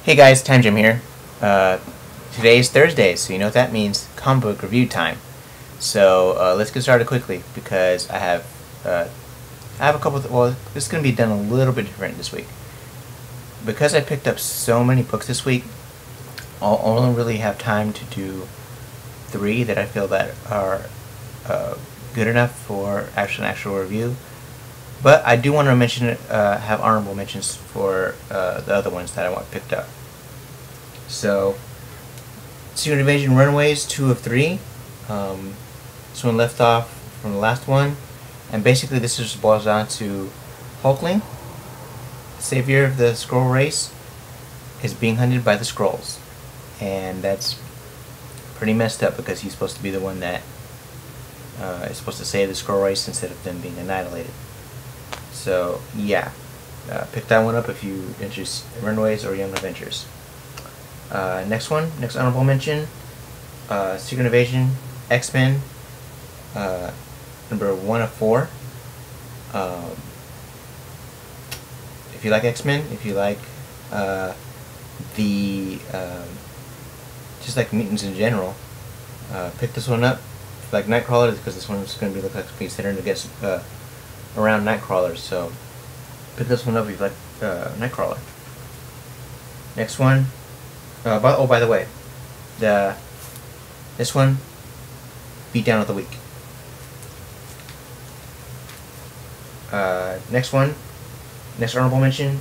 Hey guys, Time Jim here. Today is Thursday, so you know what that means, comic book review time. So let's get started quickly because I have a couple. Well, this is going to be done a little bit different this week because I picked up so many books this week. I'll only really have time to do 3 that I feel that are good enough for an actual review. But I do want to mention, have honorable mentions for the other ones that I want picked up. So, Secret Invasion Runaways 2 of 3. This one left off from the last one, and basically this just boils down to Hulkling, savior of the Skrull race, is being hunted by the Skrulls, and that's pretty messed up because he's supposed to be the one that is supposed to save the Skrull race instead of them being annihilated. So yeah, pick that one up if you interest in Runaways or Young Adventures. Next honorable mention, Secret Invasion X-Men, number 1 of 4. If you like X-Men, if you like just like mutants in general, pick this one up. If you like Nightcrawler, because this one's going to be considered to get around Nightcrawlers, so pick this one up if you like Nightcrawler. Next one, by the way, this one, Beatdown of the Week. Next honorable mention,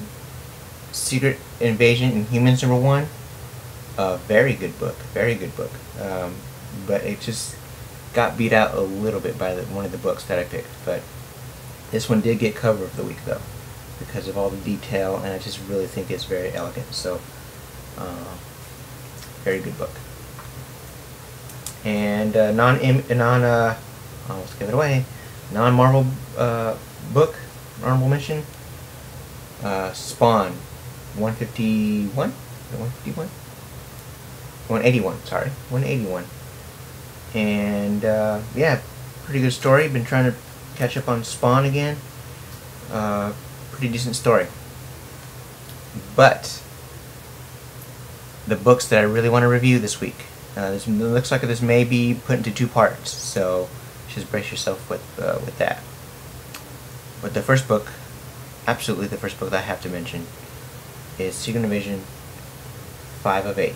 Secret Invasion Inhumans number 1. Very good book, but it just got beat out a little bit by one of the books that I picked. But this one did get cover of the week though, because of all the detail, and I just really think it's very elegant. So, very good book. And let's give it away. Non-Marvel book, honorable mention. Spawn, 151, 151, 181. Sorry, 181. And yeah, pretty good story. Been trying to catch up on Spawn again. Pretty decent story. But the books that I really want to review this week, this looks like this may be put into 2 parts, so just brace yourself with that. But the first book, absolutely the first book that I have to mention, is Secret Invasion 5 of 8,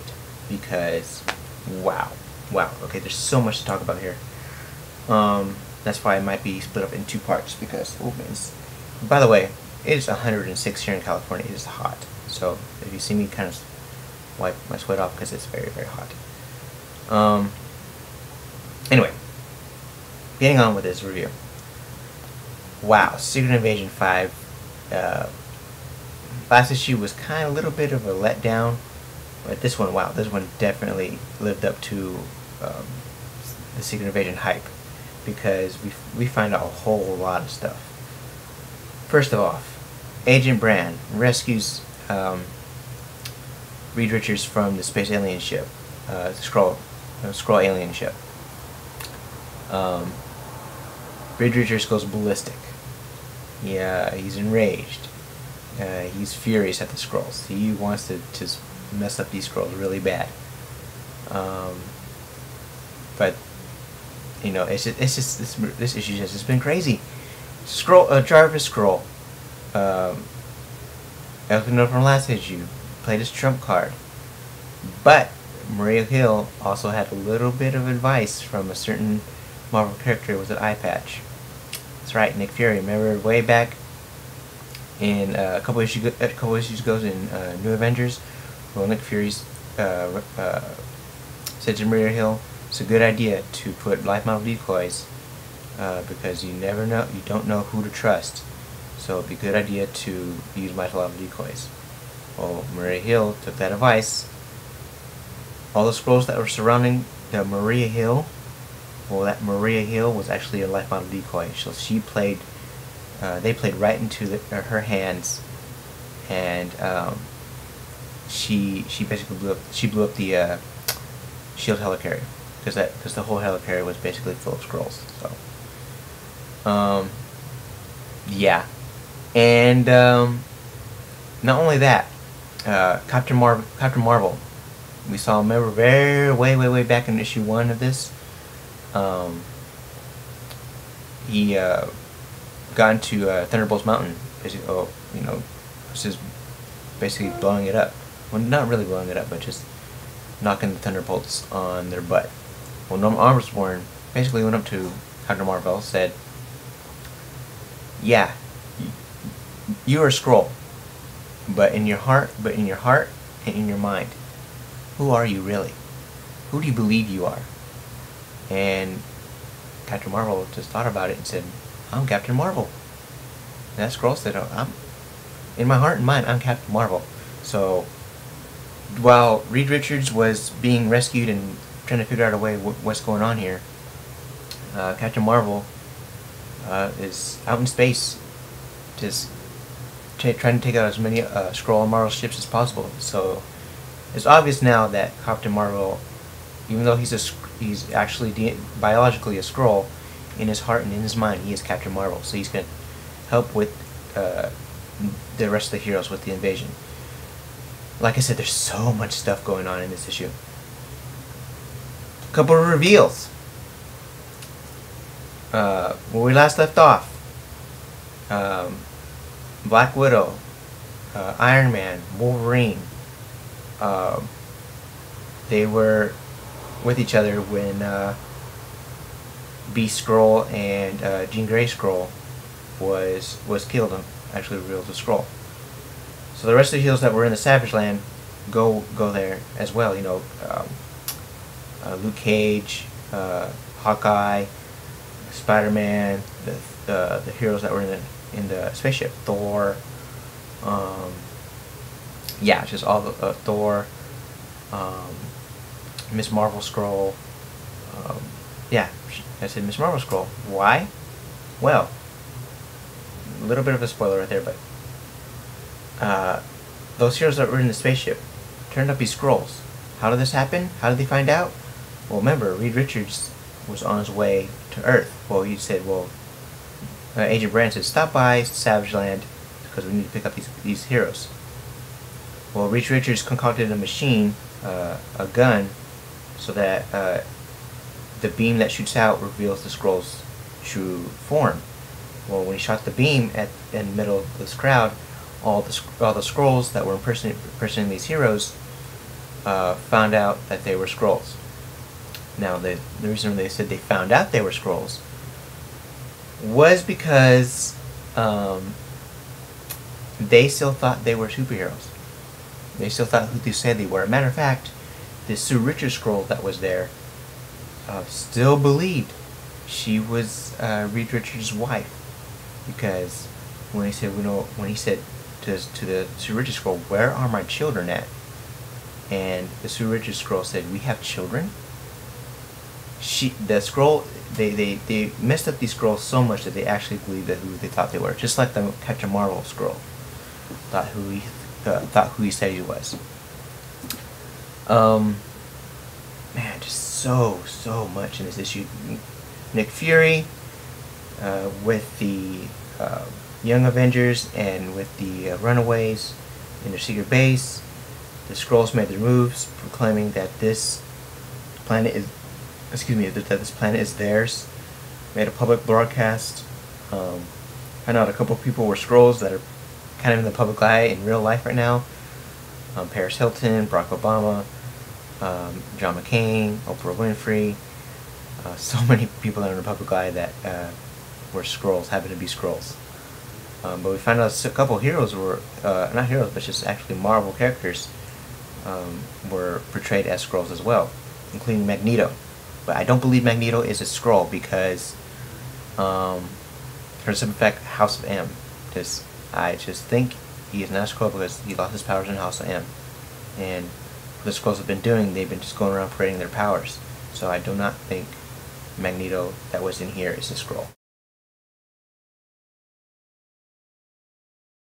because wow, okay, there's so much to talk about here. That's why it might be split up in 2 parts, because by the way, it is 106 here in California. It is hot, so if you see me kind of wipe my sweat off because it's very, very hot. Anyway, getting on with this review. Wow, Secret Invasion 5. Last issue was kind of a little bit of a letdown, but this one, wow, this one definitely lived up to the Secret Invasion hype, because we find out a whole lot of stuff. First of all, Agent Brand rescues Reed Richards from the space alien ship, Skrull alien ship. Reed Richards goes ballistic. Yeah, he's enraged. He's furious at the Skrulls. He wants to just mess up these Skrulls really bad. But you know, this issue has just been crazy. Jarvis Skrull. As we know from last issue, played his trump card. But Maria Hill also had a little bit of advice from a certain Marvel character with an eye patch. That's right, Nick Fury. Remember way back in a couple issues ago in New Avengers, well, Nick Fury said to Maria Hill, it's a good idea to put life model decoys because you don't know who to trust. So it'd be a good idea to use life model decoys. Well, Maria Hill took that advice. All the Skrulls that were surrounding the Maria Hill, well, that Maria Hill was actually a life model decoy. So she played, they played right into her hands, and she basically blew up the shield helicarrier, because the whole helicarrier was basically full of Skrulls. So yeah, and not only that, Captain Marvel. We saw him, remember, way back in issue 1 of this. He got into Thunderbolt's Mountain, basically, just basically blowing it up. Well, not really blowing it up, but just knocking the Thunderbolts on their butt. Well, Norman Osborn basically went up to Captain Marvel, said, "Yeah, you're a Skrull, but in your heart and in your mind, who are you really? Who do you believe you are?" And Captain Marvel just thought about it and said, "I'm Captain Marvel." And that Skrull said, "I'm in my heart and mind, I'm Captain Marvel." So while Reed Richards was being rescued and trying to figure out a way what's going on here, Captain Marvel is out in space, just trying to take out as many Skrull and Marvel ships as possible. So it's obvious now that Captain Marvel, even though he's actually biologically a Skrull, in his heart and in his mind he is Captain Marvel. So he's going to help with the rest of the heroes with the invasion. Like I said, there's so much stuff going on in this issue. A couple of reveals. Where we last left off, Black Widow, Iron Man, Wolverine, they were with each other when Beast Skrull and Jean Grey Skrull was killed, actually revealed as Skrull. So the rest of the heroes that were in the Savage Land go there as well. Luke Cage, Hawkeye, Spider-Man, the heroes that were in the spaceship, Thor, just all the Thor, Miss Marvel Skrull. I said Miss Marvel Skrull. Why? Well, a little bit of a spoiler right there, but those heroes that were in the spaceship turned out to be Skrulls. How did this happen? How did they find out? Well, remember, Reed Richards was on his way to Earth. Well, he said, Agent Brand said, "Stop by Savage Land because we need to pick up these heroes." Well, Reed Richards concocted a machine, a gun, so that the beam that shoots out reveals the Skrull's true form. Well, when he shot the beam in the middle of this crowd, all the Skrulls that were impersonating these heroes found out that they were Skrulls. Now, the reason they said they found out they were Skrulls was because they still thought they were superheroes. They still thought who they said they were. As a matter of fact, this Sue Richards Skrull that was there still believed she was Reed Richards' wife, because when he said to the Sue Richards Skrull, "Where are my children at?" and the Sue Richards Skrull said, "We have children." The Skrull, they messed up these Skrulls so much that they actually believed that who they thought they were, just like the Captain Marvel Skrull thought who he said he was. Man, just so much in this issue. Nick Fury with the Young Avengers and with the Runaways in their secret base. The Skrulls made their moves, proclaiming that this planet is, that this planet is theirs. Made a public broadcast. I know a couple of people were Skrulls that are kind of in the public eye in real life right now. Paris Hilton, Barack Obama, John McCain, Oprah Winfrey. So many people that are in the public eye that were Skrulls, happen to be Skrulls. But we found out a couple of heroes were, not heroes, but just actually Marvel characters were portrayed as Skrulls as well, including Magneto. But I don't believe Magneto is a Skrull because, for the simple fact, House of M. I just think he is not a Skrull because he lost his powers in House of M. And what the Skrulls have been doing, they've been just going around parading their powers. So I do not think Magneto that was in here is a Skrull.